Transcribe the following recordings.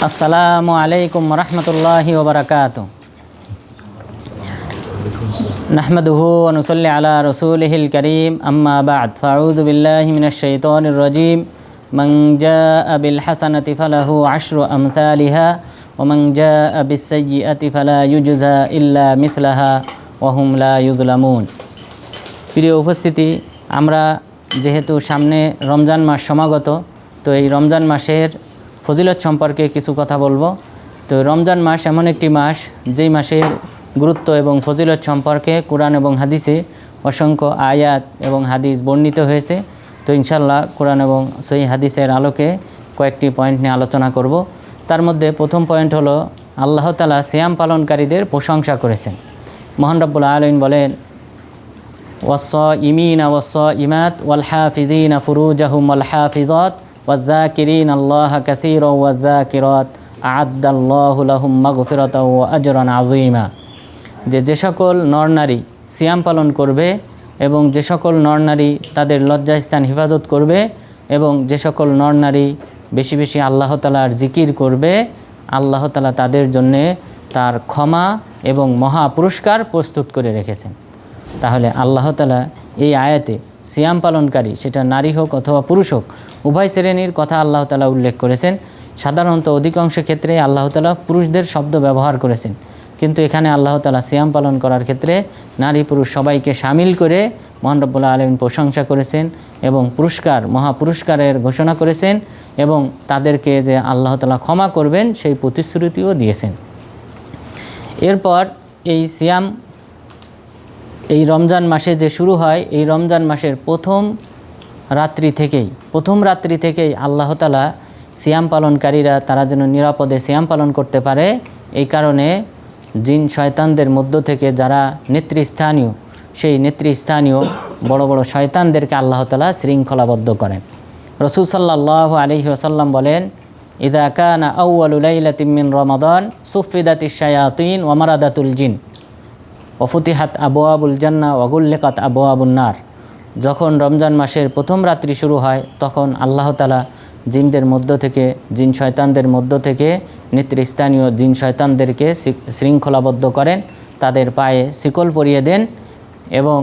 আসসালামু আলাইকুম রহমতুল্লাহি ওয়া বারাকাতুহু। নাহমাদুহু ওয়া নুসাল্লি আলা রাসূলিহিল কারীম, আম্মা বা'দ, ফাআউযু বিল্লাহি মিনাশ শাইতানির রাজীম। মান জাআ বিল হাসানাতি ফালাহু আশরু আমসালিহা ওয়া মান জাআ বিস সাইয়্যিআতি ফালা ইউজজা ইল্লা মিথলাহা ওয়া হুম লা ইউযলামুন। প্রিয় উপস্থিতি, আমরা যেহেতু সামনে রমজান মাস সমাগত, তো এই রমজান মাসের ফজিলত সম্পর্কে কিছু কথা বলবো। তো রমজান মাস এমন একটি মাস যেই মাসের গুরুত্ব এবং ফজিলত সম্পর্কে কোরআন এবং হাদিসে অসংখ্য আয়াত এবং হাদিস বর্ণিত হয়েছে। তো ইনশাল্লাহ কোরআন এবং সহিহ হাদিসের আলোকে কয়েকটি পয়েন্ট নিয়ে আলোচনা করব। তার মধ্যে প্রথম পয়েন্ট হলো, আল্লাহ তাআলা সিয়াম পালনকারীদের প্রশংসা করেছেন। মহান রব্বুল আলামিন বলেন, ওয়াস-সাইমিনা ওয়াস-সাইমাত ওয়াল হাফিযিনা ফুরুজাহুম ওয়াল হাফিযাত ওয়ায-যাকিরিনা আল্লাহা কাসীরান ওয়ায-যাকিরাত আ'আদ্দাল্লাহু লাহুম মাগফিরাতাও ওয়া আজরান আযীমা। যে সকল নরনারী সিয়াম পালন করবে এবং যে সকল নরনারী তাদের লজ্জাস্থান হেফাজত করবে এবং যে সকল নরনারী বেশি বেশি আল্লাহ তাআলার জিকির করবে, আল্লাহ তাআলা তাদের জন্যে তার ক্ষমা এবং মহা পুরস্কার প্রস্তুত করে রেখেছেন। তাহলে আল্লাহ তাআলা এই আয়াতে সিয়াম পালনকারী, সেটা নারী হোক অথবা পুরুষ হোক, উভয় শ্রেণীর কথা আল্লাহ তাআলা উল্লেখ করেছেন। সাধারণত অধিকাংশ ক্ষেত্রে আল্লাহ তাআলা পুরুষদের শব্দ ব্যবহার করেছেন, কিন্তু এখানে আল্লাহ তাআলা সিয়াম পালন করার ক্ষেত্রে নারী পুরুষ সবাইকে শামিল করে মহান রব্বুল আলামিন প্রশংসা করেছেন এবং পুরস্কার, মহা পুরস্কারের ঘোষণা করেছেন এবং তাদেরকে যে আল্লাহ তাআলা ক্ষমা করবেন সেই প্রতিশ্রুতিও দিয়েছেন। এরপর এই সিয়াম এই রমজান মাসে যে শুরু হয়, এই রমজান মাসের প্রথম রাত্রি থেকেই আল্লাহ তাআলা সিয়াম পালনকারীরা তারা যেন নিরাপদে সিয়াম পালন করতে পারে, এই কারণে জিন শয়তানদের মধ্য থেকে যারা নেতৃস্থানীয়, সেই নেতৃস্থানীয় বড় বড় শয়তানদেরকে আল্লাহ তাআলা শৃঙ্খলাবদ্ধ করেন। রাসূল সাল্লাল্লাহু আলাইহি ওয়াসাল্লাম বলেন, ইযা কানা আউয়ালু লাইলাতিন মিন রমাদান সুফিদাতিশ শায়াতিন ওয়া মারাদাতুল জিন ওয়াফুতিহাত আবওয়াবুল জান্নাহ ওয়া গুল্লিকাত আবওয়াবুন নার। যখন রমজান মাসের প্রথম রাত্রি শুরু হয়, তখন আল্লাহ তাআলা জিনদের মধ্য থেকে, জিন শয়তানদের মধ্য থেকে নেতৃস্থানীয় জিন শয়তানদেরকে শৃঙ্খলাবদ্ধ করেন, তাদের পায়ে শিকল পরিয়ে দেন এবং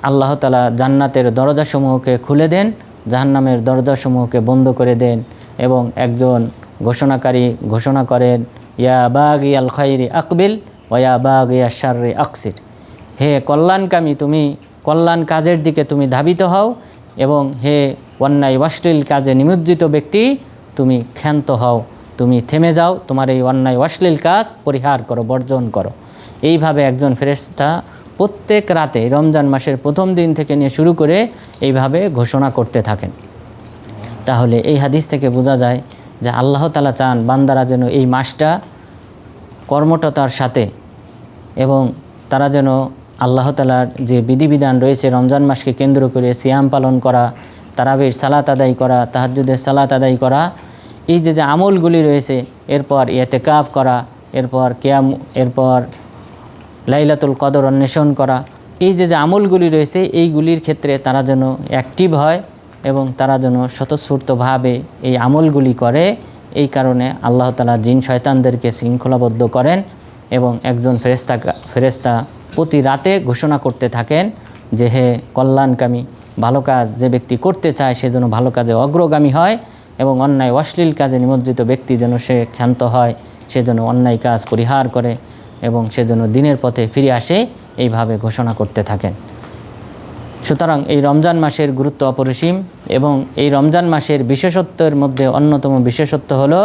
আল্লাহ তাআলা জান্নাতের দরজাসমূহকে খুলে দেন, জাহান্নামের দরজাসমূহকে বন্ধ করে দেন এবং একজন ঘোষণাকারী ঘোষণা করেন, ইয়া বাগিয়াল খায়রি আকবিল ওয়া ইয়া বাগিয়াশ শাররি আকসির। হে কল্যাণকামী, তুমি কল্যাণ কাজের দিকে তুমি ধাবিত হও এবং হে অন্যায় অশ্লীল কাজে নিমজ্জিত ব্যক্তি, তুমি ক্ষান্ত হও, তুমি থেমে যাও, তোমার এই অন্যায় অশ্লীল কাজ পরিহার করো, বর্জন করো। এইভাবে একজন ফেরেশতা প্রত্যেক রাতে রমজান মাসের প্রথম দিন থেকে নিয়ে শুরু করে এইভাবে ঘোষণা করতে থাকেন। তাহলে এই হাদিস থেকে বোঝা যায় যে আল্লাহ তাআলা চান বান্দারা যেন এই মাসটা কর্মঠতার সাথে এবং তারা যেন আল্লাহ তাআলার যে বিধিবিধান রয়েছে রমজান মাসকে কেন্দ্র করে সিয়াম পালন করা, তারাবির সালাত আদায় করা, তাহাজ্জুদের সালাত আদায় করা, এই যে আমলগুলি রয়েছে, এরপর ইতিকাফ করা, এরপর কিয়াম, এরপর লাইলাতুল কদর অন্বেষণ করা, এই যে আমলগুলি রয়েছে, এইগুলির ক্ষেত্রে তারা যেন অ্যাক্টিভ হয় এবং তারা যেন স্বতঃস্ফূর্তভাবে এই আমলগুলি করে। এই কারণে আল্লাহ তাআলা জিন শয়তানদেরকে শৃঙ্খলাবদ্ধ করেন এবং একজন ফেরেশতা প্রতি রাতে ঘোষণা করতে থাকেন যে হে কল্যাণকামী, ভালো কাজ যে ব্যক্তি করতে চায় সে যেন ভালো কাজে অগ্রগামী হয় এবং অন্যায় অশ্লীল কাজে নিমজ্জিত ব্যক্তি যেন সে ক্ষান্ত হয়, সে যেন অন্যায় কাজ পরিহার করে এবং সে যেন দিনের পথে ফিরে আসে, এইভাবে ঘোষণা করতে থাকেন। সুতরাং এই রমজান মাসের গুরুত্ব অপরিসীম এবং এই রমজান মাসের বিশেষত্বের মধ্যে অন্যতম বিশেষত্ব হলো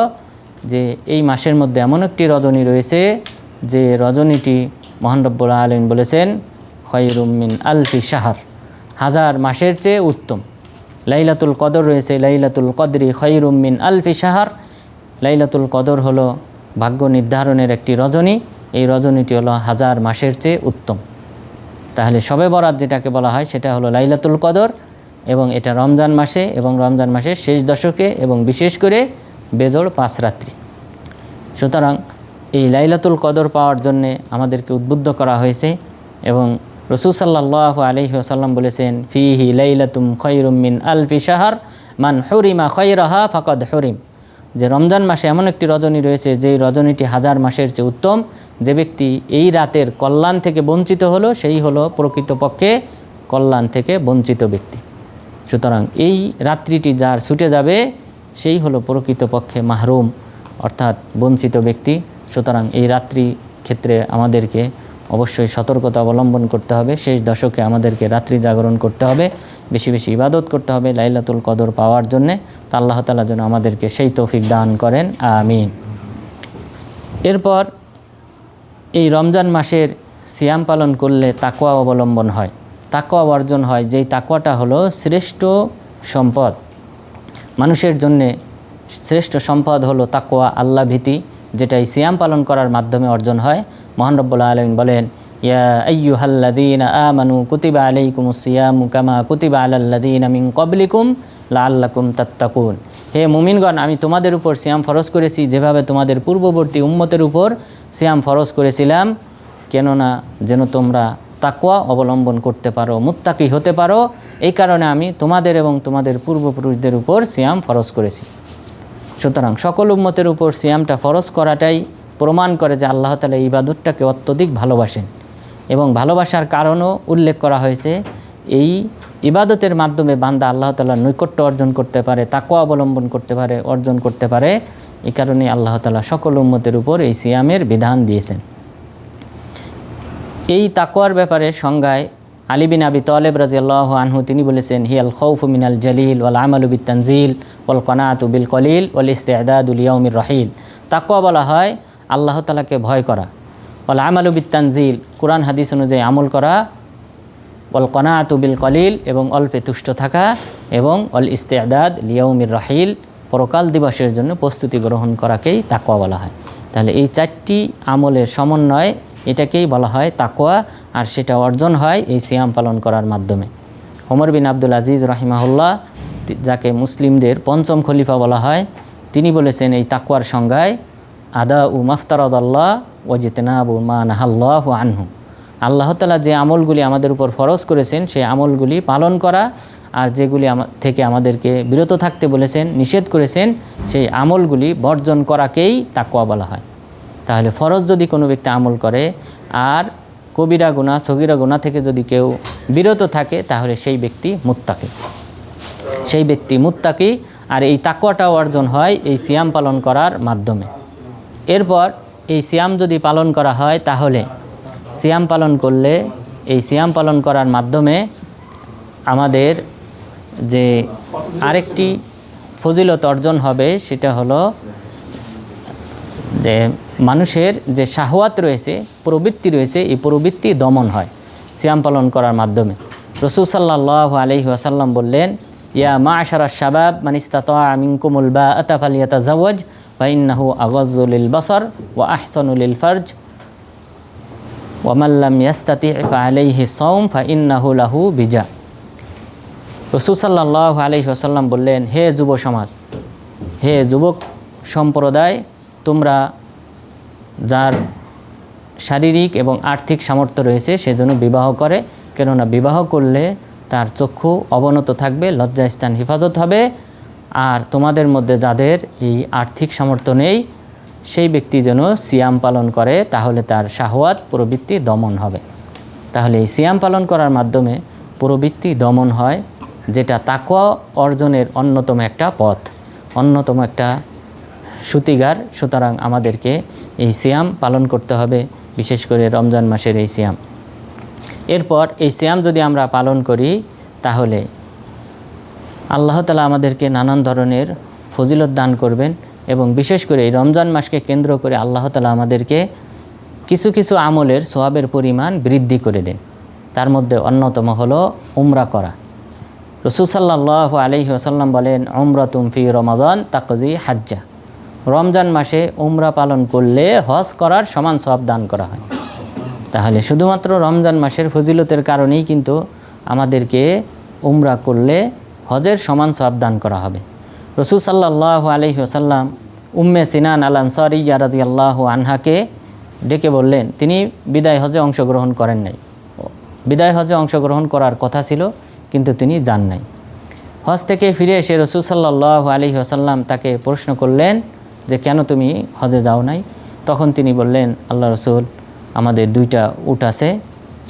যে এই মাসের মধ্যে এমন একটি রজনী রয়েছে যে রজনীটি মহান রব্বুল আলামিন বলেছেন, খায়রুম মিন আলফি শাহর, হাজার মাসের চেয়ে উত্তম। লাইলাতুল কদর রয়েছে, লাইলাতুল কদরি খায়রুম মিন আলফি শাহর। লাইলাতুল কদর হলো ভাগ্য নির্ধারণের একটি রজনী, এই রজনীটি হলো হাজার মাসের চেয়ে উত্তম। তাহলে শবে বরাত যেটাকে বলা হয় সেটা হলো লাইলাতুল কদর এবং এটা রমজান মাসে এবং রমজান মাসের শেষ দশকে এবং বিশেষ করে বেজোড় 5 রাত্রি। সুতরাং এই লাইলাতুল কদর পাওয়ার জন্যে আমাদেরকে উদ্বুদ্ধ করা হয়েছে এবং রাসূল সাল্লাল্লাহু আলাইহি ওয়াসাল্লাম বলেছেন, ফিহি লাইলাতুম খায়রুম মিন আলফি শাহর মান হুরিমা খায়রাহা ফাকাদ হুরিম, যে রমজান মাসে এমন একটি রজনী রয়েছে যেই রজনীটি হাজার মাসের চেয়ে উত্তম। যে ব্যক্তি এই রাতের কল্যাণ থেকে বঞ্চিত হলো সেই হলো প্রকৃতপক্ষে কল্যাণ থেকে বঞ্চিত ব্যক্তি। সুতরাং এই রাত্রিটি যার ছুটে যাবে সেই হলো প্রকৃতপক্ষে মাহরুম অর্থাৎ বঞ্চিত ব্যক্তি। সুতরাং এই রাত্রি ক্ষেত্রে আমাদেরকে অবশ্যই সতর্কতা অবলম্বন করতে হবে। শেষ দশকে আমাদেরকে রাত্রি জাগরণ করতে হবে, বেশি বেশি ইবাদত করতে হবে লাইলাতুল কদর পাওয়ার জন্যে। তা আল্লাহ তাআলা যেন আমাদেরকে সেই তৌফিক দান করেন, আমিন। এরপর এই রমজান মাসের সিয়াম পালন করলে তাকওয়া অবলম্বন হয়, তাকওয়া অর্জন হয়। যেই তাকওয়াটা হলো শ্রেষ্ঠ সম্পদ। মানুষের জন্যে শ্রেষ্ঠ সম্পদ হলো তাকওয়া, আল্লাহ ভীতি, যেটা এই সিয়াম পালন করার মাধ্যমে অর্জন হয়। মহান রব্বুল আলামিন বলেন, ইয়া আইয়ুহাল্লাযীনা আমানু কুতিবা আলাইকুমুস সিয়ামু কামা কুতিবা আলাল্লাযীনা মিন ক্বাবলিকুম লাআল্লাকুম তাত্তাকুন। হে মুমিনগণ, আমি তোমাদের উপর সিয়াম ফরজ করেছি যেভাবে তোমাদের পূর্ববর্তী উম্মতের উপর সিয়াম ফরজ করেছিলাম, কেননা যেন তোমরা তাকওয়া অবলম্বন করতে পারো, মুত্তাকি হতে পারো। এই কারণে আমি তোমাদের এবং তোমাদের পূর্বপুরুষদের উপর সিয়াম ফরজ করেছি। সুতরাং সকল উম্মতের উপর সিয়ামটা ফরজ করাটাই প্রমাণ করে যে আল্লাহ তাআলা এই ইবাদতটাকে অত্যধিক ভালোবাসেন, এবং ভালোবাসার কারণও উল্লেখ করা হয়েছে। এই ইবাদতের মাধ্যমে বান্দা আল্লাহ তাআলার নৈকট্য অর্জন করতে পারে, তাকওয়া অবলম্বন করতে পারে, অর্জন করতে পারে। এই কারণে আল্লাহ তাআলা সকল উম্মতের উপর এই সিয়ামের বিধান দিয়েছেন। এই তাকওয়ার ব্যাপারে সংজ্ঞায় আলী বিন আবি তালেব রাদিয়াল্লাহু আনহু তিনি বলেছেন, হিয়াল খাউফু মিনাল জালিল ওয়াল আমালু বিত তানজিল ওয়াল কানাআতু বিল কলিল ওয়াল ইস্তিআদাদু লিয়াউমির রাহিল। তাকওয়া বলা হয় আল্লাহ তাআলাকে ভয় করা, ওয়াল আমালু বিত তানজিল কুরআন হাদিস অনুযায়ী আমল করা, ওয়াল কানাআতু বিল কলিল এবং অল্পে তুষ্ট থাকা, এবং ওয়াল ইস্তিআদাদ লিয়াউমির রাহিল পরকাল দিবসের জন্য প্রস্তুতি গ্রহণ করাকেই তাকওয়া বলা হয়। তাহলে এই চারটি আমলের সমন্বয় এটাকেই বলা হয় তাকওয়া, আর সেটা অর্জন হয় এই সিয়াম পালন করার মাধ্যমে। ওমর বিন আব্দুল আজিজ রাহিমাহুল্লাহ, যাকে মুসলিমদের পঞ্চম খলিফা বলা হয়, তিনি বলেছেন এই তাকওয়ার সংজ্ঞায় আদাউ মাফতারাদাল্লাহ ওয়াজতিনাবু মা নাহাল্লাহু আনহু। আল্লাহ তাআলা যে আমলগুলি আমাদের উপর ফরজ করেছেন সেই আমলগুলি পালন করা, আর যেগুলি থেকে আমাদেরকে বিরত থাকতে বলেছেন, নিষেধ করেছেন, সেই আমলগুলি বর্জন করাকেই তাকওয়া বলা হয়। তাহলে ফরজ যদি কোনো ব্যক্তি আমল করে আর কবিরা গুনাহ সগীরা গুনাহ থেকে যদি কেউ বিরত থাকে তাহলে সেই ব্যক্তি মুত্তাকি। আর এই তাকওয়াটাও অর্জন হয় এই সিয়াম পালন করার মাধ্যমে। এরপর এই সিয়াম যদি পালন করা হয় তাহলে সিয়াম পালন করলে এই সিয়াম পালন করার মাধ্যমে আমাদের যে আরেকটি ফজিলত অর্জন হবে সেটা হলো যে মানুষের যে শাহওয়াত রয়েছে, প্রবৃত্তি রয়েছে, এই প্রবৃত্তি দমন হয় সিয়াম পালন করার মাধ্যমে। রাসূল সাল্লাল্লাহু আলাইহি ওয়াসাল্লাম বললেন, ইয়া মা'শারাশ শাবাব মান ইসতাতা'a মিনকুমুল বাআতা ফালইয়াতাযাওয়াজ ফা ইন্নাহু আগাযযু লিল বাসার ওয়া আহসানু লিল ফারজ ওয়া মান লাম ইয়াস্তাতি' ফা আলাইহি সাওম ফা ইন্নাহু লাহু বিজা। রাসূল সাল্লাল্লাহু আলাইহি ওয়াসাল্লাম বললেন, হে যুব সমাজ, হে যুবক সম্প্রদায়, তোমরা যার শারীরিক এবং আর্থিক সামর্থ্য রয়েছে সেজন্য বিবাহ করে, কেননা বিবাহ করলে তার চক্ষু অবনত থাকবে, লজ্জাস্থান হেফাজত হবে। আর তোমাদের মধ্যে যাদের এই আর্থিক সামর্থ্য নেই সেই ব্যক্তি যেন সিয়াম পালন করে, তাহলে তার শাহওয়াত প্রবৃত্তি দমন হবে। তাহলে এই সিয়াম পালন করার মাধ্যমে প্রবৃত্তি দমন হয়, যেটা তাকওয়া অর্জনের অন্যতম একটা পথ, অন্যতম একটা সুতিগার। সুতরাং আমাদেরকে এই সিয়াম পালন করতে হবে, বিশেষ করে রমজান মাসের এই সিয়াম। এরপর এই সিয়াম যদি আমরা পালন করি তাহলে আল্লাহ তাআলা আমাদেরকে নানান ধরনের ফজিলত দান করবেন, এবং বিশেষ করে এই রমজান মাসকে কেন্দ্র করে আল্লাহ তাআলা আমাদেরকে কিছু কিছু আমলের সওয়াবের পরিমাণ বৃদ্ধি করে দেন। তার মধ্যে অন্যতম হলো উমরা করা। রাসূল সাল্লাল্লাহু আলাইহি ওয়াসাল্লাম বলেন, উমরাতুম ফি রমাদান তাকজি হাজ্জা। রমজান মাসে উমরা পালন করলে হজ করার সমান সওয়াব দান করা হয়। তাহলে শুধুমাত্র রমজান মাসের ফজিলতের কারণেই কিন্তু আমাদেরকে উমরা করলে হজের সমান সওয়াব দান করা হবে। রাসূল সাল্লাল্লাহু আলাইহি ওয়াসাল্লাম উম্মে সিনান আল আনসারিয়্যা রাদিয়াল্লাহু আনহাকে ডেকে বললেন, তিনি বিদায় হজে অংশগ্রহণ করেন নাই, বিদায় হজে অংশগ্রহণ করার কথা ছিল, কিন্তু তিনি যান নাই। হজ থেকে ফিরে এসে রাসূল সাল্লাল্লাহু আলাইহি ওয়াসাল্লাম তাকে প্রশ্ন করলেন যে কেন তুমি হজে যাও নাই? তখন তিনি বললেন, আল্লাহ রসুল, আমাদের 2টা উট আছে,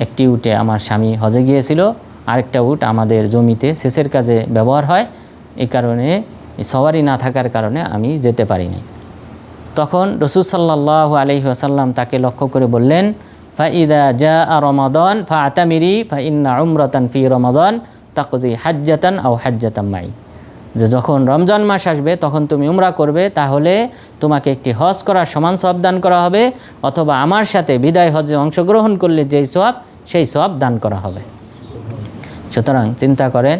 একটি উটে আমার স্বামী হজে গিয়েছিল, আরেকটা উট আমাদের জমিতে সেচের কাজে ব্যবহার হয়, এই কারণে সওয়ারি না থাকার কারণে আমি যেতে পারিনি। তখন রাসূল সাল্লাল্লাহু আলাইহি ওয়াসাল্লাম তাকে লক্ষ্য করে বললেন, ফাইদা জাআ রমাদান ফাআতামিরি ফাইন্না উমরাতান ফি রমাদান তাকদি হাজ্জাতান আও হাজ্জাতাম মাই, যে যখন রমজান মাস আসবে তখন তুমি উমরা করবে, তাহলে তোমাকে একটি হজ করার সমান সওয়াব দান করা হবে, অথবা আমার সাথে বিদায় হজে অংশগ্রহণ করলে যেই সওয়াব সেই সওয়াব দান করা হবে। সুতরাং চিন্তা করেন,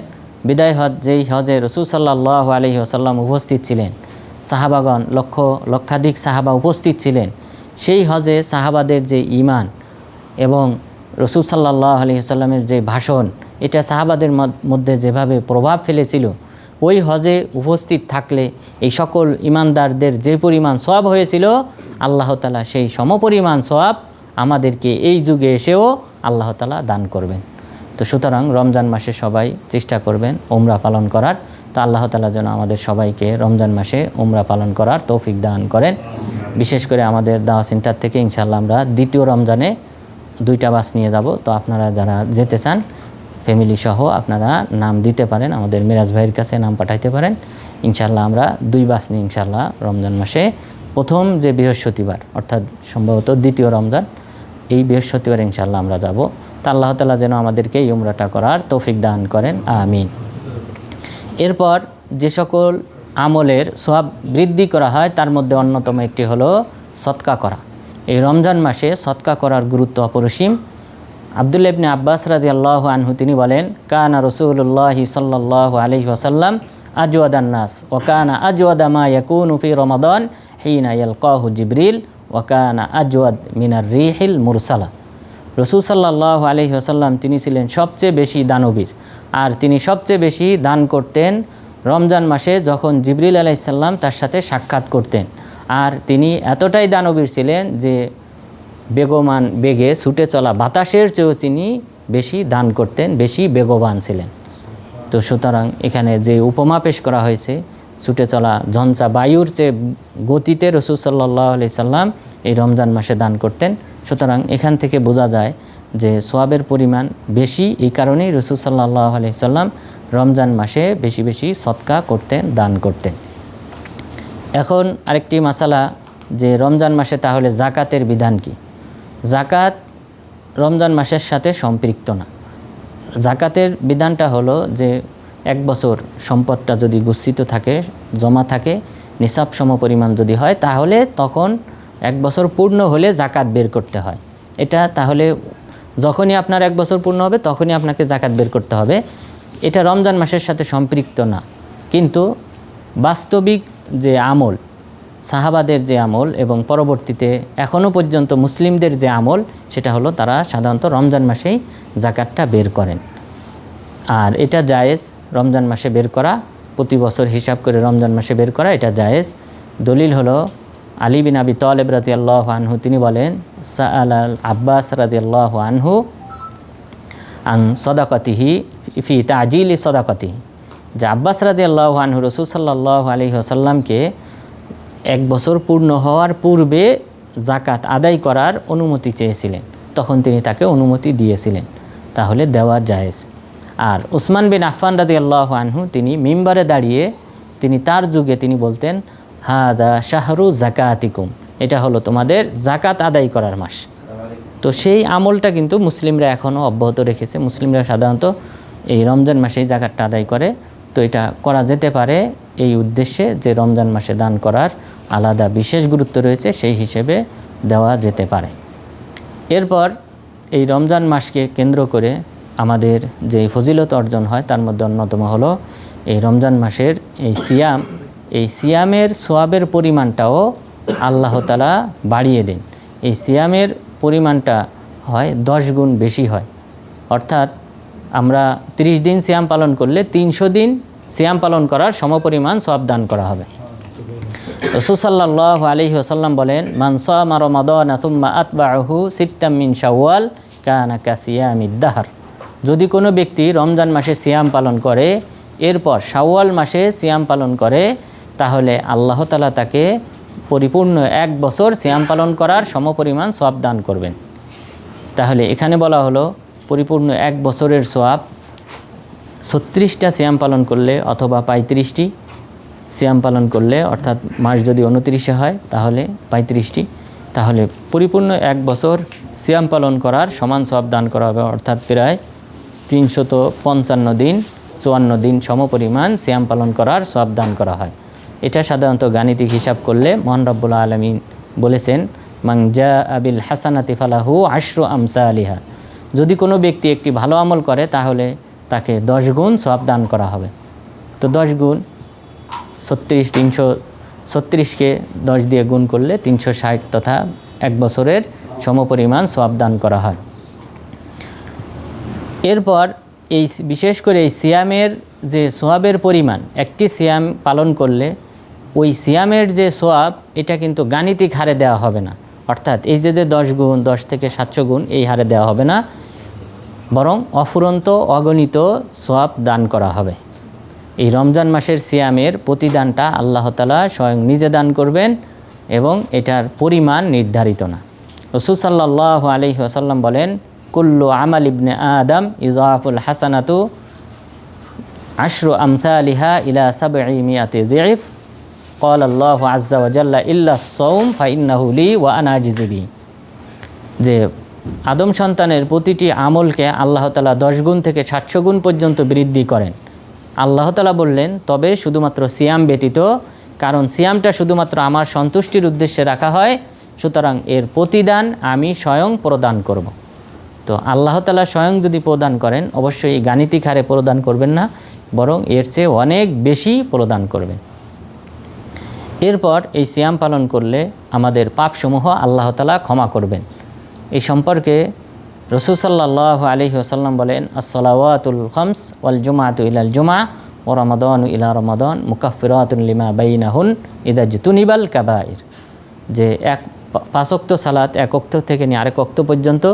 বিদায় হজ, যেই হজে রাসূল সাল্লাল্লাহু আলাইহি ওয়াসাল্লাম উপস্থিত ছিলেন, সাহাবাগণ লক্ষাধিক সাহাবা উপস্থিত ছিলেন, সেই হজে সাহাবাদের যে ঈমান এবং রাসূল সাল্লাল্লাহু আলাইহি ওয়াসাল্লামের যে ভাষণ, এটা সাহাবাদের মধ্যে যেভাবে প্রভাব ফেলেছিল, ওই হজে উপস্থিত থাকলে এই সকল ঈমানদারদের যে পরিমাণ সওয়াব হয়েছিল, আল্লাহ তাআলা সেই সমপরিমাণ সওয়াব আমাদেরকে এই যুগে এসেও আল্লাহ তাআলা দান করবেন। তো সুতরাং রমজান মাসে সবাই চেষ্টা করবেন উমরা পালন করার। তো আল্লাহ তাআলা যেন আমাদের সবাইকে রমজান মাসে উমরা পালন করার তৌফিক দান করেন। বিশেষ করে আমাদের দাওয়া সেন্টার থেকে ইনশাআল্লাহ আমরা দ্বিতীয় রমজানে 2টা বাস নিয়ে যাব। তো আপনারা যারা যেতে চান ফ্যামিলি সহ আপনারা নাম দিতে পারেন, আমাদের মিরাজ ভাইয়ের কাছে নাম পাঠাইতে পারেন। ইনশাআল্লাহ আমরা 2 বাস নিয়ে ইনশাআল্লাহ রমজান মাসে প্রথম যে বৃহস্পতিবার, অর্থাৎ সম্ভবত দ্বিতীয় রমজান, এই বৃহস্পতিবার ইনশাআল্লাহ আমরা যাব। তা আল্লাহ তাআলা যেন আমাদেরকে এই উমরাটা করার তৌফিক দান করেন, আমিন। এরপর যে সকল আমলের সওয়াব বৃদ্ধি করা হয় তার মধ্যে অন্যতম একটি হলো সদকা করা। এই রমজান মাসে সদকা করার গুরুত্ব অপরিসীম। আব্দুল্লাহ ইবনে আব্বাস রাদিয়াল্লাহু আনহু তিনি বলেন, কানা রাসূলুল্লাহি সাল্লাল্লাহু আলাইহি ওয়াসাল্লাম আজওয়াদান নাস ওয়া কানা আজওয়াদা মা ইয়াকুনু ফি রমাদান হিনা ইয়ালকাহু জিবরিল ওয়া কানা আজওয়াদ মিনার রিহিল মুরসালা। রাসূল সাল্লাল্লাহু আলাইহি ওয়াসাল্লাম তিনি ছিলেন সবচেয়ে বেশি দানবীর, আর তিনি সবচেয়ে বেশি দান করতেন রমজান মাসে যখন জিবরিল আলাইহিস সালাম তার সাথে সাক্ষাৎ করতেন। আর তিনি এতটাই দানবীর ছিলেন যে বেগমান বেগে ছুটে চলা বাতাসের চেয়েও তিনি বেশি দান করতেন, বেশি বেগবান ছিলেন। তো সুতরাং এখানে যে উপমা পেশ করা হয়েছে, ছুটে চলা ঝঞ্ঝা বায়ুর চেয়ে গতিতে রাসূল সাল্লাল্লাহু আলাইহি সাল্লাম এই রমজান মাসে দান করতেন। সুতরাং এখান থেকে বোঝা যায় যে সওয়াবের পরিমাণ বেশি, এই কারণেই রাসূল সাল্লাল্লাহু আলাইহি সাল্লাম রমজান মাসে বেশি বেশি সদকা করতেন, দান করতেন। এখন আরেকটি মাসালা, যে রমজান মাসে তাহলে জাকাতের বিধান কি? জাকাত রমজান মাসের সাথে সম্পৃক্ত না। জাকাতের বিধানটা হলো যে 1 বছর সম্পদটা যদি গচ্ছিত থাকে, জমা থাকে, নিসাব সমপরিমাণ যদি হয়, তাহলে তখন 1 বছর পূর্ণ হলে জাকাত বের করতে হয়। এটা তাহলে যখনই আপনার 1 বছর পূর্ণ হবে তখনই আপনাকে জাকাত বের করতে হবে। এটা রমজান মাসের সাথে সম্পৃক্ত না। কিন্তু বাস্তবিক যে আমল, সাহাবাদের যে আমল এবং পরবর্তীতে এখনও পর্যন্ত মুসলিমদের যে আমল, সেটা হলো তারা সাধারণত রমজান মাসেই জাকাতটা বের করেন। আর এটা জায়েজ, রমজান মাসে বের করা, প্রতি বছর হিসাব করে রমজান মাসে বের করা, এটা জায়েজ। দলিল হলো আলী বিন আবি তালেব রাদিয়াল্লাহু আনহু তিনি বলেন, সাআলাল আব্বাস রাদিয়াল্লাহু আনহু আন সাদাকাতিহি ফি তাজিলি সাদাকাতিহি, যে আব্বাস রাদিয়াল্লাহু আনহু রাসূল সাল্লাল্লাহু আলাইহি ওয়াসাল্লামকে 1 বছর পূর্ণ হওয়ার পূর্বে জাকাত আদায় করার অনুমতি চেয়েছিলেন, তখন তিনি তাকে অনুমতি দিয়েছিলেন, তাহলে দেওয়া জায়েজ। আর উসমান বিন আফফান রাদিয়াল্লাহু আনহু তিনি মিম্বারে দাঁড়িয়ে তিনি তার যুগে তিনি বলতেন, হাদা শাহরু জাকাতিকুম, এটা হলো তোমাদের জাকাত আদায় করার মাস। তো সেই আমলটা কিন্তু মুসলিমরা এখনও অব্যাহত রেখেছে। মুসলিমরা সাধারণত এই রমজান মাসেই জাকাতটা আদায় করে। তো এটা করা যেতে পারে এই উদ্দেশ্যে যে রমজান মাসে দান করার আলাদা বিশেষ গুরুত্ব রয়েছে, সেই হিসেবে দেওয়া যেতে পারে। এরপর এই রমজান মাসকে কেন্দ্র করে আমাদের যে ফজিলত অর্জন হয় তার মধ্যে অন্যতম হলো এই রমজান মাসের এই সিয়াম। এই সিয়ামের সোয়াবের পরিমাণটাও আল্লাহ তাআলা বাড়িয়ে দেন। এই সিয়ামের পরিমাণটা হয় 10 গুণ বেশি হয়। অর্থাৎ আমরা 30 দিন সিয়াম পালন করলে 300 দিন সিয়াম পালন করার সমপরিমাণ সওয়াব দান করা হবে। রাসূল সাল্লাল্লাহু আলাইহি ওয়াসাল্লাম বলেন, মান সামা রমাদানা সুম্মা আতবাআহু সিত্তাম মিন শাওয়াল কানা কাসিয়ামিদ দাহর। যদি কোনো ব্যক্তি রমজান মাসে সিয়াম পালন করে এরপর শাওয়াল মাসে সিয়াম পালন করে তাহলে আল্লাহ তাআলা তাকে পরিপূর্ণ 1 বছর সিয়াম পালন করার সমপরিমাণ সওয়াব দান করবেন। তাহলে এখানে বলা হলো পরিপূর্ণ 1 বছরের সওয়াব 36টা সিয়াম পালন করলে অথবা 35টি সিয়াম পালন করলে, অর্থাৎ মাস যদি 29 হয় তাহলে 35টি, তাহলে পরিপূর্ণ 1 বছর সিয়াম পালন করার সমান সওয়াব দান করা হবে, অর্থাৎ প্রায় 355 দিন 54 দিন সমপরিমাণ সিয়াম পালন করার সওয়াব দান করা হয়। এটা সাধারণত গাণিতিক হিসাব করলে মহান রব্বুল আলামিন বলেছেন মান জাআ বিল হাসানাতি ফালাহু আশরু আমসালিহা। যদি কোনো ব্যক্তি একটি ভালো আমল করে তাহলে তাকে 10 গুণ সওয়াব দান করা হবে। তো 10 গুণ 36, 336কে 10 দিয়ে গুণ করলে 360 তথা 1 বছরের সমপরিমাণ সওয়াব দান করা হয়। এরপর এই বিশেষ করে এই সিয়ামের যে সওয়াবের পরিমাণ, একটি সিয়াম পালন করলে ওই সিয়ামের যে সওয়াব এটা কিন্তু গাণিতিক হারে দেওয়া হবে না, অর্থাৎ এই যে 10 গুণ 10 থেকে 700 গুণ এই হারে দেওয়া হবে না, বরং অফুরন্ত অগণিত সওয়াব দান করা হবে। এই রমজান মাসের সিয়ামের প্রতিদানটা আল্লাহ তাআলা স্বয়ং নিজে দান করবেন এবং এটার পরিমাণ নির্ধারিত না। রাসূল সাল্লাল্লাহু আলাইহি ওয়াসাল্লাম বলেন কুল্লু আমাল ইবনে আদম ইযাফুল হাসানাতু আশরু আমসালিহা ইলা 700 যিফ ক্বাল আল্লাহু আযজা ওয়া জাল্লা ইল্লা সাওম ফাইন্নাহু লি ওয়া আনা আজজি বিহি। যে আদম সন্তানের প্রতিটি আমলকে আল্লাহ তাআলা 10 গুণ থেকে 700 গুণ পর্যন্ত বৃদ্ধি করেন। আল্লাহ তাআলা বললেন তবে শুধুমাত্র সিয়াম ব্যতীত, কারণ সিয়ামটা শুধুমাত্র আমার সন্তুষ্টির উদ্দেশ্যে রাখা হয়, সুতরাং এর প্রতিদান আমি স্বয়ং প্রদান করব। তো আল্লাহ তাআলা স্বয়ং যদি প্রদান করেন অবশ্যই গাণিতিক হারে প্রদান করবেন না, বরং এর চেয়ে অনেক বেশি প্রদান করবেন। এরপর এই সিয়াম পালন করলে আমাদের পাপসমূহ আল্লাহ তাআলা ক্ষমা করবেন। এই সম্পর্কে রাসূল সাল্লাল্লাহু আলাইহি ওয়াসাল্লাম বলেন as-সালাওয়াতুল খামস ওয়াল জুমআতু ইলাল জুমআ ওয়া রমাদানু ইলা রমাদান মুকাফফিরাতুন লিমা বাইনাহুন ইযা জতুনিবাল কাবাইর। যে 5 ওয়াক্ত সালাত 1 ওয়াক্ত থেকে নিয়ে আরেক ওয়াক্ত পর্যন্ত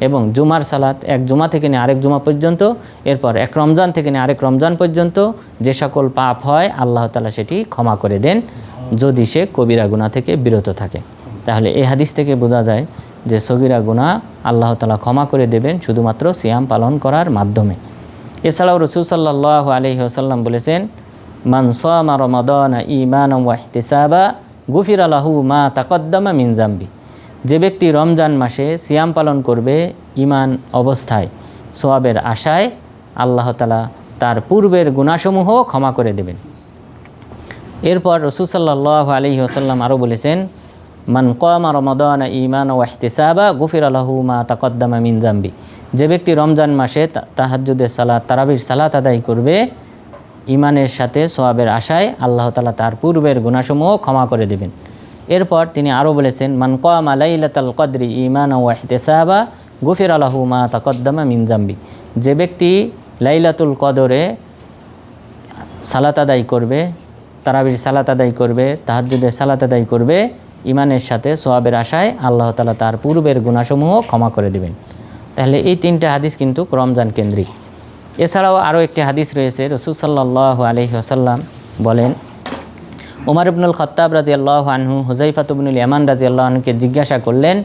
এবং জুমার সালাত 1 জুমা থেকে নিয়ে আরেক জুমা পর্যন্ত, এরপর 1 রমজান থেকে নিয়ে আরেক রমজান পর্যন্ত যে সকল পাপ হয় আল্লাহ তাআলা সেটি ক্ষমা করে দেন যদি সে কবিরা গুনাহ থেকে বিরত থাকে। তাহলে এই হাদিস থেকে বোঝা যায় যে সগীরা গুনাহ আল্লাহ তাআলা ক্ষমা করে দেবেন শুধুমাত্র সিয়াম পালন করার মাধ্যমে। এছাড়াও রাসূল সাল্লাল্লাহু আলাইহি ওয়াসাল্লাম বলেছেন মান সামা রমাদানা ঈমানান ওয়া ইহতিসাবা গুফিরা লাহু মা তাকদ্দামা মিন যামবি। যে ব্যক্তি রমজান মাসে সিয়াম পালন করবে ঈমান অবস্থায় সওয়াবের আশায়, আল্লাহ তাআলা তার পূর্বের গুনাহসমূহ ক্ষমা করে দেবেন। এরপর রাসূল সাল্লাল্লাহু আলাইহি ওয়াসাল্লাম আরও বলেছেন মান কামা রমাদানা ঈমানান ওয়া ইহতিসাবা গুফিরা লাহু মা তাকদ্দামা মিন যামবি। যে ব্যক্তি রমজান মাসে তাহাজ্জুদের সালাত তারাবির সালাত আদায় করবে ঈমানের সাথে সওয়াবের আশায়, আল্লাহ তাআলা তার পূর্বের গুনাহসমূহ ক্ষমা করে দেবেন। এরপর তিনি আরও বলেছেন মান কামা লাইলাতাল কদরি ঈমানান ওয়া ইহতিসাবা গুফিরা লাহু মা তাকদ্দামা মিন যামবি। যে ব্যক্তি লাইলাতুল কদরে সালাত আদায় করবে, তারাবির সালাত আদায় করবে, তাহাজ্জুদের সালাত আদায় করবে ঈমানের সাথে সওয়াবের আশায়, আল্লাহ তাআলা তার পূর্বের গুনাহসমূহ ক্ষমা করে দেবেন। তাহলে এই 3টা হাদিস কিন্তু রমজান কেন্দ্রিক। এছাড়াও আরও একটি হাদিস রয়েছে, রাসূল সাল্লাল্লাহু আলাইহি ওয়াসাল্লাম বলেন ওমর ইবনুল খাত্তাব রাদিয়াল্লাহু আনহু হুযায়ফা ইবনুল ইয়ামান রাদিয়াল্লাহু আনহুকে জিজ্ঞাসা করলেন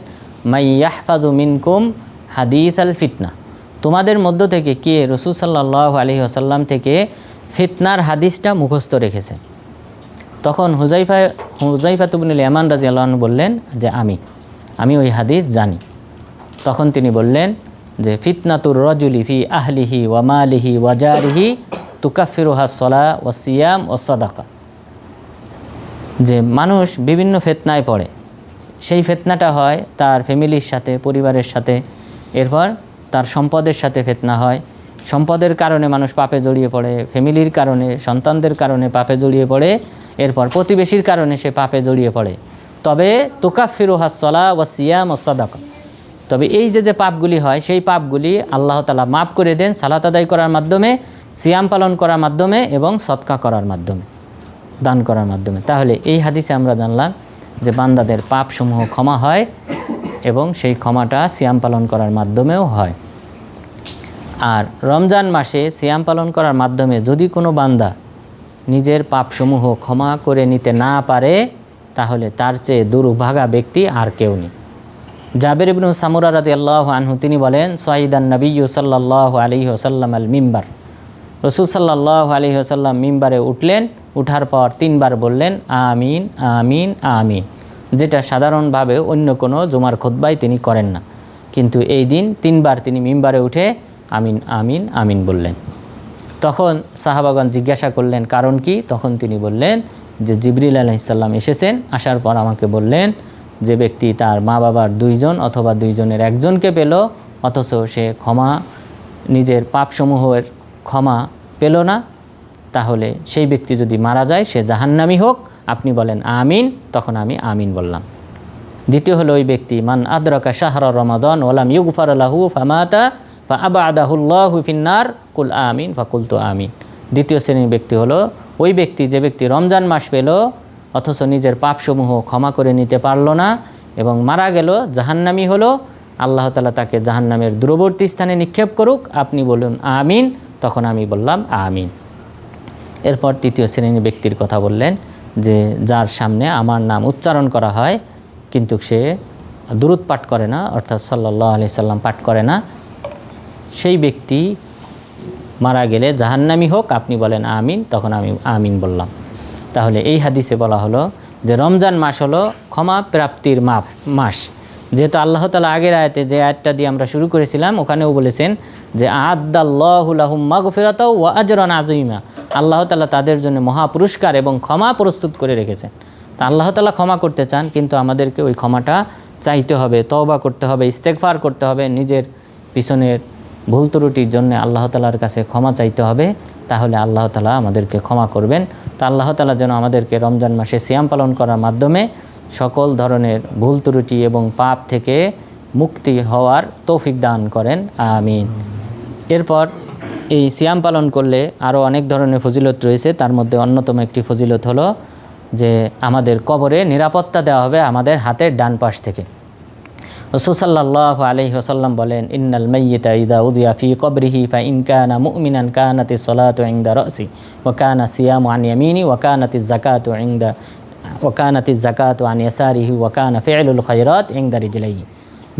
মাই ইয়াহফাযু মিনকুম হাদিসাল ফিতনা। তোমাদের মধ্য থেকে কে রাসূল সাল্লাল্লাহু আলাইহি ওয়াসাল্লাম থেকে ফিতনার হাদিসটা মুখস্থ রেখেছে? তখন হুযায়ফা ইবনুল ইয়ামান রাদিয়াল্লাহু আনহু বললেন যে আমি ওই হাদিস জানি। তখন তিনি বললেন যে ফিতনাতুর রাজুলি ফি আহলিহি ওয়া মালিহি ওয়া জারিহি তুকাফিরুহা সলা ওয়া সিয়াম ওয়া সাদাকা। যে মানুষ বিভিন্ন ফিতনায় পড়ে, সেই ফিতনাটা হয় তার ফ্যামিলির সাথে, পরিবারের সাথে, এরপর তার সম্পদের সাথে ফিতনা হয়। সম্পদের কারণে মানুষ পাপে জড়িয়ে পড়ে, ফ্যামিলির কারণে, সন্তানদের কারণে পাপে জড়িয়ে পড়ে, এরপর প্রতিবেশীর কারণে সে পাপে জড়িয়ে পড়ে। তবে তুকাফিরুহা সলা ওয়া সিয়াম ওয়া সাদাকা, তবে এই যে পাপগুলি হয় সেই পাপগুলি আল্লাহ তাআলা মাফ করে দেন সালাত আদায় করার মাধ্যমে, সিয়াম পালন করার মাধ্যমে এবং সদকা করার মাধ্যমে, দান করার মাধ্যমে। তাহলে এই হাদিসে আমরা জানলাম যে বান্দাদের পাপসমূহ ক্ষমা হয় এবং সেই ক্ষমাটা সিয়াম পালন করার মাধ্যমেও হয়। আর রমজান মাসে সিয়াম পালন করার মাধ্যমে যদি কোনো বান্দা নিজের পাপসমূহ ক্ষমা করে নিতে না পারে, তাহলে তার চেয়ে দুর্ভাগা ব্যক্তি আর কেউ নেই। জাবের ইবনু সামুরা রাদিয়াল্লাহু আনহু তিনি বলেন, সাইদান নবিয়্যু সাল্লাল্লাহু আলাইহি ওয়াসাল্লাম আল মিম্বার, রসুল সাল্লাল্লাহু আলাইহি ওয়াসাল্লাম মিম্বারে উঠলেন, উঠার পর 3 বার বললেন আমিন আমিন আমিন, যেটা সাধারণভাবে অন্য কোনো জুমার খুতবায় তিনি করেন না, কিন্তু এই দিন 3 বার তিনি মিম্বারে উঠে আমিন আমিন আমিন বললেন। তখন সাহাবাগণ জিজ্ঞাসা করলেন কারণ কি? তখন তিনি বললেন যে জিবরিল আলাইহিস সালাম এসেছেন, আসার পর আমাকে বললেন যে ব্যক্তি তার মা বাবার 2 জন অথবা 2 জনের একজনকে পেল, অথচ সে নিজের পাপসমূহের ক্ষমা পেল না, তাহলে সেই ব্যক্তি যদি মারা যায় সে জাহান্নামী হোক, আপনি বলেন আমিন। তখন আমি আমিন বললাম। দ্বিতীয় হলো ওই ব্যক্তি মান আদরাকা শাহরা রমাদান ওয়ালাম ইউগফার লাহু ফামাতা ফাআবাদাহুল্লাহু ফিন্নার কুল আমিন ফাকুলতু আমিন। দ্বিতীয় শ্রেণীর ব্যক্তি হলো ওই ব্যক্তি যে ব্যক্তি রমজান মাস পেল অথচ নিজের পাপসমূহ ক্ষমা করে নিতে পারল না এবং মারা গেল, জাহান্নামী হলো, আল্লাহ তাআলা তাকে জাহান্নামের দূরবর্তী স্থানে নিক্ষেপ করুক, আপনি বলুন আমিন। তখন আমি বললাম আমিন। এরপর তৃতীয় শ্রেণীর ব্যক্তির কথা বললেন যে যার সামনে আমার নাম উচ্চারণ করা হয় কিন্তু সে দুরূদ পাঠ করে না, অর্থাৎ সাল্লাল্লাহু আলাইহি সাল্লাম পাঠ করে না, সেই ব্যক্তি মারা গেলে জাহান্নামী হোক, আপনি বলেন আমিন। তখন আমি আমিন বললাম। তাহলে এই হাদিসে বলা হলো যে রমজান মাস হলো ক্ষমা প্রাপ্তির মাস। যেহেতু আল্লাহ তাআলা আগের আয়াতে যে আয়াতটা দিয়ে আমরা শুরু করেছিলাম ওখানেও বলেছেন যে আ'আদ্দাল্লাহু লাহুম মাগফিরাতাও ওয়া আজরান আযীমা, আল্লাহ তাআলা তাদের জন্য মহা পুরস্কার এবং ক্ষমা প্রস্তুত করে রেখেছেন। তা আল্লাহ তাআলা ক্ষমা করতে চান, কিন্তু আমাদেরকে ওই ক্ষমাটা চাইতে হবে, তওবা করতে হবে, ইস্তেগফার করতে হবে, নিজের পিছনের ভুল ত্রুটির জন্য আল্লাহ তাআলার কাছে ক্ষমা চাইতে হবে, তাহলে আল্লাহ তাআলা আমাদেরকে ক্ষমা করবেন। তা আল্লাহ তাআলা যেন আমাদেরকে রমজান মাসে সিয়াম পালন করার মাধ্যমে সকল ধরনের ভুল ত্রুটি এবং পাপ থেকে মুক্তি হওয়ার তৌফিক দান করেন, আমিন। এরপর এই সিয়াম পালন করলে আরও অনেক ধরনের ফজিলত রয়েছে, তার মধ্যে অন্যতম একটি ফজিলত হলো যে আমাদের কবরে নিরাপত্তা দেওয়া হবে আমাদের হাতের ডান পাশ থেকে। রাসূল সাল্লাল্লাহু আলাইহি ওয়াসাল্লাম বলেন, ইন্নাল মাইয়িতা ইযা উযিয়া ফি কবরিহি ফা ইন কানা মুমিনান কানাতিস সালাতু ইনদা রাসি ওয়া কানা সিয়ামু আন ইয়ামিনি ওয়া কানাতিজ যাকাতু আন ইয়াসারিহি ওয়া কানা ফি'লুল খায়রাত ইনদা রিজলাইহি।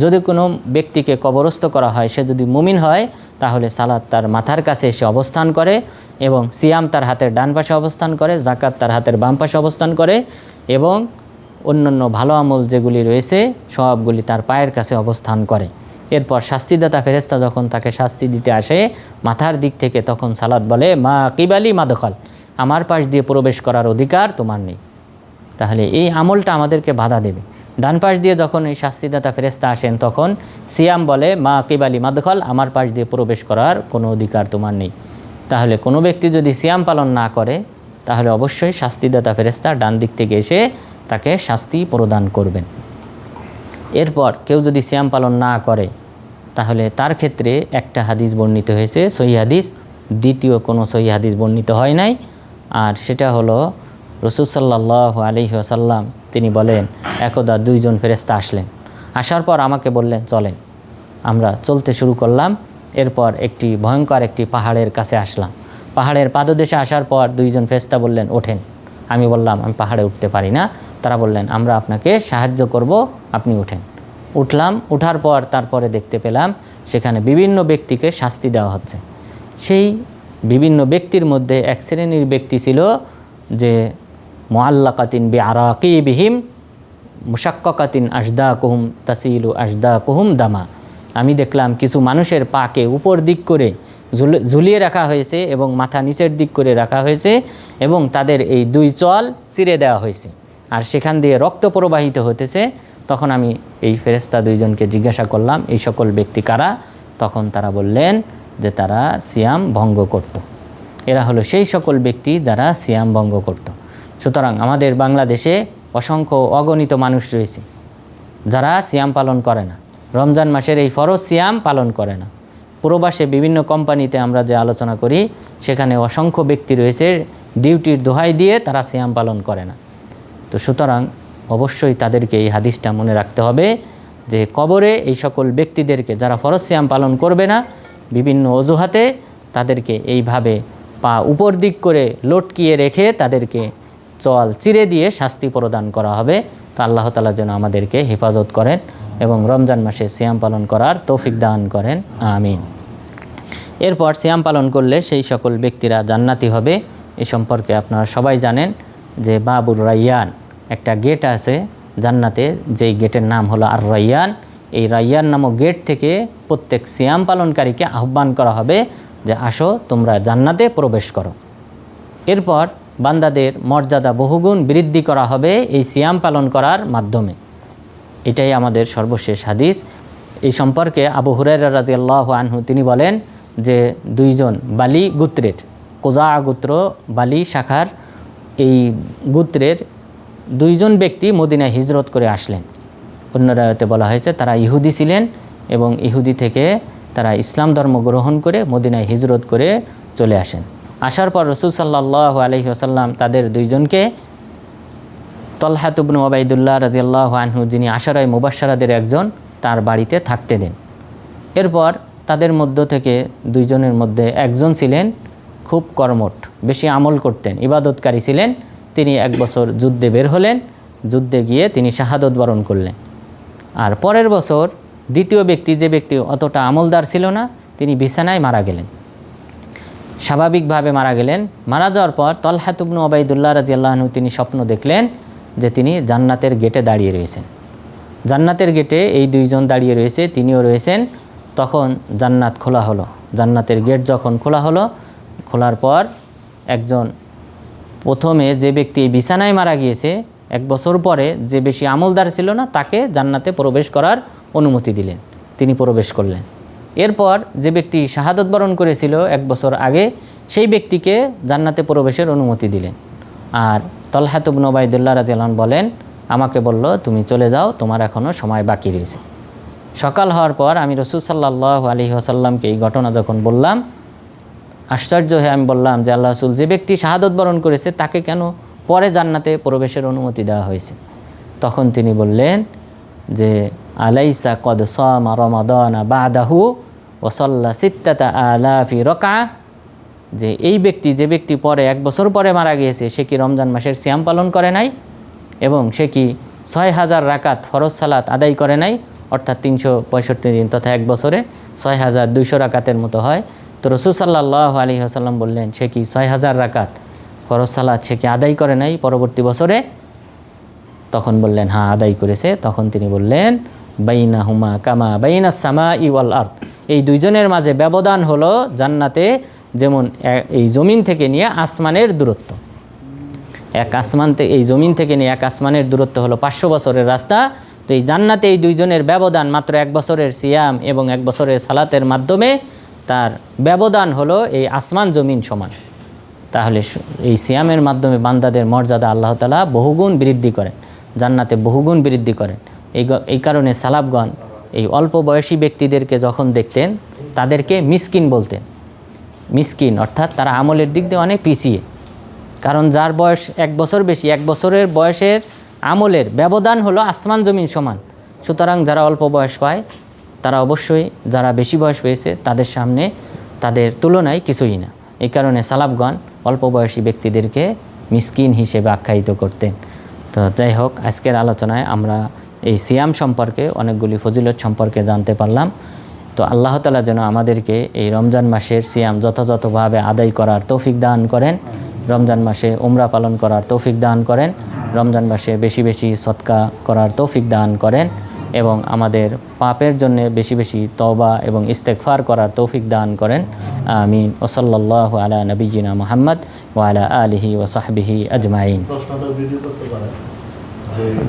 যদি কোনো ব্যক্তিকে কবরস্থ করা হয়, সে যদি মুমিন হয় তাহলে সালাত তার মাথার কাছে এসে অবস্থান করে এবং সিয়াম তার হাতের ডান পাশে অবস্থান করে, যাকাত তার হাতের বাম পাশে অবস্থান করে এবং অন্যান্য ভালো আমল যেগুলি রয়েছে সবগুলি তার পায়ের কাছে অবস্থান করে। এরপর শাস্তিদাতা ফেরেশতা যখন তাকে শাস্তি দিতে আসে মাথার দিক থেকে, তখন সালাত বলে মা কিবালি মাদখাল, আমার পাশ দিয়ে প্রবেশ করার অধিকার তোমার নেই। তাহলে এই আমলটা আমাদেরকে বাধা দেবে। ডান পাশ দিয়ে যখন এই শাস্তিদাতা ফেরেশতা আসেন তখন সিয়াম বলে মা কিবালি মাদখাল, আমার পাশ দিয়ে প্রবেশ করার কোনো অধিকার তোমার নেই। তাহলে কোনো ব্যক্তি যদি সিয়াম পালন না করে তাহলে অবশ্যই শাস্তিদাতা ফেরেশতা ডান দিক থেকে এসে তাকে শাস্তি প্রদান করবেন। এরপর কেউ যদি সিয়াম পালন না করে তাহলে তার ক্ষেত্রে একটা হাদিস বর্ণিত হয়েছে সহিহ হাদিস, দ্বিতীয় কোনো সহিহ হাদিস বর্ণিত হয় নাই। আর সেটা হলো রাসূল সাল্লাল্লাহু আলাইহি ওয়াসাল্লাম তিনি বলেন, একদা 2 জন ফেরেশতা আসলেন, আসার পর আমাকে বললেন চলেন। আমরা চলতে শুরু করলাম। এরপর একটি ভয়ঙ্কর একটি পাহাড়ের কাছে আসলাম। পাহাড়ের পাদদেশে আসার পর 2 জন ফেরেশতা বললেন ওঠেন। আমি বললাম আমি পাহাড়ে উঠতে পারি না। তারা বললেন আমরা আপনাকে সাহায্য করব, আপনি উঠেন। উঠলাম। উঠার পর তারপরে দেখতে পেলাম সেখানে বিভিন্ন ব্যক্তিকে শাস্তি দেওয়া হচ্ছে। সেই বিভিন্ন ব্যক্তির মধ্যে এক শ্রেণীর ব্যক্তি ছিল যে মুআল্লাকাতিন বিআরাকিবিহিম মুশাক্কাকাতিন আশদাকুহুম তাসিলু আশদাকুহুম দামা। আমি দেখলাম কিছু মানুষের পাকে উপর দিক করে ঝুলিয়ে রাখা হয়েছে এবং মাথা নিচের দিক করে রাখা হয়েছে এবং তাদের এই 2 চল চিরে দেওয়া হয়েছে আর সেখান দিয়ে রক্ত প্রবাহিত হতেছে। তখন আমি এই ফেরেশতা 2 জনকে জিজ্ঞাসা করলাম এই সকল ব্যক্তি কারা? তখন তারা বললেন যে তারা সিয়াম ভঙ্গ করত। এরা হলো সেই সকল ব্যক্তি যারা সিয়াম ভঙ্গ করত। সুতরাং আমাদের বাংলাদেশে অসংখ্য অগণিত মানুষ রয়েছে যারা সিয়াম পালন করে না, রমজান মাসের এই ফরজ সিয়াম পালন করে না। প্রবাসে বিভিন্ন কোম্পানিতে আমরা যে আলোচনা করি সেখানে অসংখ্য ব্যক্তি রয়েছে ডিউটির দোহাই দিয়ে তারা সিয়াম পালন করে না। তো সুতরাং অবশ্যই তাদেরকে এই হাদিসটা মনে রাখতে হবে যে কবরে এই সকল ব্যক্তিদেরকে যারা ফরজ সিয়াম পালন করবে না, বিভিন্ন অজুহাতে তাদেরকে এইভাবে পা উপর দিক করে লটকিয়ে রেখে তাদেরকে চল চিরে দিয়ে শাস্তি প্রদান করা হবে। তো আল্লাহ তাআলা যেন আমাদেরকে হেফাজত করেন এবং রমজান মাসে সিয়াম পালন করার তৌফিক দান করেন, আমিন। এরপর সিয়াম পালন করলে সেই সকল ব্যক্তিরা জান্নাতি হবে। এ সম্পর্কে আপনারা সবাই জানেন যে বাবুর রাইয়ান, একটা গেট আছে জান্নাতে, যেই গেটের নাম হলো আর রাইয়ান। এই রাইয়ান নামক গেট থেকে প্রত্যেক সিয়াম পালনকারীকে আহ্বান করা হবে যে আসো তোমরা জান্নাতে প্রবেশ করো। এরপর বান্দাদের মর্যাদা বহুগুণ বৃদ্ধি করা হবে এই সিয়াম পালন করার মাধ্যমে। এটাই আমাদের সর্বশেষ হাদিস। এই সম্পর্কে আবু হুরায়রা রাদিয়াল্লাহু আনহু তিনি বলেন যে দুইজন বালি গোত্রের, কোজা গোত্র বালি শাখার এই গোত্রের দুইজন ব্যক্তি মদিনায় হিজরত করে আসলেন। অন্য রায়তে বলা হয়েছে তারা ইহুদি ছিলেন এবং ইহুদি থেকে তারা ইসলাম ধর্ম গ্রহণ করে মদিনায় হিজরত করে চলে আসেন। আসার পর রাসূল সাল্লাল্লাহু আলাইহি ওয়াসাল্লাম তাদের দুইজনকে তলহা ইবনে উবাইদুল্লাহ রাদিয়াল্লাহু আনহু, যিনি আশারায়ে মুবাশশারাদের একজন, তার বাড়িতে থাকতে দেন। এরপর তাদের মধ্য থেকে দুইজনের মধ্যে একজন ছিলেন খুব কর্মঠ, বেশি আমল করতেন, ইবাদতকারী ছিলেন। তিনি 1 বছর যুদ্ধে বের হলেন, যুদ্ধে গিয়ে তিনি শাহাদত বরণ করলেন। আর পরের বছর দ্বিতীয় ব্যক্তি, যে ব্যক্তি অতটা আমলদার ছিল না, তিনি বিছানায় মারা গেলেন, স্বাভাবিকভাবে মারা গেলেন। মারা যাওয়ার পর তলহা ইবনে উবাইদুল্লাহ রাদিয়াল্লাহু আনহু তিনি স্বপ্ন দেখলেন যে তিনি জান্নাতের গেটে দাঁড়িয়ে রয়েছেন। জান্নাতের গেটে এই দুইজন দাঁড়িয়ে রয়েছে, তিনিও রয়েছেন। তখন জান্নাত খোলা হলো। জান্নাতের গেট যখন খোলা হলো, খোলার পর একজন, প্রথমে যে ব্যক্তি বিছানায় মারা গিয়েছে, 1 বছর পরে যে বেশি আমলদার ছিল না, তাকে জান্নাতে প্রবেশ করার অনুমতি দিলেন, তিনি প্রবেশ করলেন। এরপর যে ব্যক্তি শাহাদত বরণ করেছিল 1 বছর আগে, সেই ব্যক্তিকে জান্নাতে প্রবেশের অনুমতি দিলেন। আর তলহা ইবনে উবাইদুল্লাহ রাদিয়াল্লাহু আনহু বলেন, আমাকে বলল তুমি চলে যাও, তোমার এখনও সময় বাকি রয়েছে। সকাল হওয়ার পর আমি রাসূল সাল্লাল্লাহু আলাইহি ওয়াসাল্লামকে এই ঘটনা যখন বললাম, আশ্চর্য হয়ে আমি বললাম যে আল্লাহ রাসূল, যে ব্যক্তি শাহাদত বরণ করেছে তাকে কেন পরে জান্নাতে প্রবেশের অনুমতি দেওয়া হয়েছে? তখন তিনি বললেন যে আলাইসা কদ সামা রমাদানা বাদাহু ওয়া সাল্লা সিত্তাতা আলাফি রাকা, যে এই ব্যক্তি, যে ব্যক্তি পরে 1 বছর পরে মারা গিয়েছে, সে কি রমজান মাসের সিয়াম পালন করে নাই এবং সে কি 6000 রাকাত ফরজ সালাত আদায় করে নাই, অর্থাৎ 365 দিন তথা 1 বছরে 6200 রাকাতের মতো হয়। তো রাসূল সাল্লাল্লাহু আলাইহি ওয়াসাল্লাম বললেন, সে কি 6000 রাকাত ফরজ সালাত সে কি আদায় করে নাই পরবর্তী বছরে? তখন বললেন হ্যাঁ আদায় করেছে। তখন তিনি বললেন, বাইনাহুমা কামা বাইনাস সামাই ওয়াল আরদ, এই দুইজনের মাঝে ব্যবধান হলো জান্নাতে যেমন এই জমিন থেকে নিয়ে আসমানের দূরত্ব। এক আসমান থেকে, এই জমিন থেকে নিয়ে এক আসমানের দূরত্ব হলো 500 বছরের রাস্তা। তো এই জান্নাতে এই দুইজনের ব্যবধান মাত্র 1 বছরের সিয়াম এবং 1 বছরের সালাতের মাধ্যমে তার ব্যবধান হলো এই আসমান জমিন সমান। তাহলে এই সিয়ামের মাধ্যমে বান্দাদের মর্যাদা আল্লাহ তাআলা বহুগুণ বৃদ্ধি করেন, জান্নাতে বহুগুণ বৃদ্ধি করেন। এই কারণে সালাফগণ এই অল্প বয়সী ব্যক্তিদেরকে যখন দেখতেন তাদেরকে মিসকিন বলতেন। মিসকিন অর্থাৎ তারা আমলের দিক দিয়ে অনেক পিছিয়ে, কারণ যার বয়স 1 বছর বেশি, 1 বছরের বয়সের আমলের ব্যবধান হলো আসমান জমিন সমান। সুতরাং যারা অল্প বয়স পায় তারা অবশ্যই যারা বেশি বয়স পেয়েছে তাদের সামনে, তাদের তুলনায় কিছুই না। এই কারণে সালাফগণ অল্প বয়সী ব্যক্তিদেরকে মিসকিন হিসেবে আখ্যায়িত করতেন। তো যাই হোক, আজকের আলোচনায় আমরা এই সিয়াম সম্পর্কে অনেকগুলি ফজিলত সম্পর্কে জানতে পারলাম। তো আল্লাহ তাআলা যেন আমাদেরকে এই রমজান মাসের সিয়াম যথাযথভাবে আদায় করার তৌফিক দান করেন, রমজান মাসে উমরা পালন করার তৌফিক দান করেন, রমজান মাসে বেশি বেশি সদকা করার তৌফিক দান করেন এবং আমাদের পাপের জন্য বেশি বেশি তওবা এবং ইস্তেগফার করার তৌফিক দান করেন। আমিন। ওয়া সাল্লাল্লাহু আলা নবিয়্যিনা মুহাম্মদ ওয়া আলা আলিহি ওয়া সাহবিহি আজমাইন।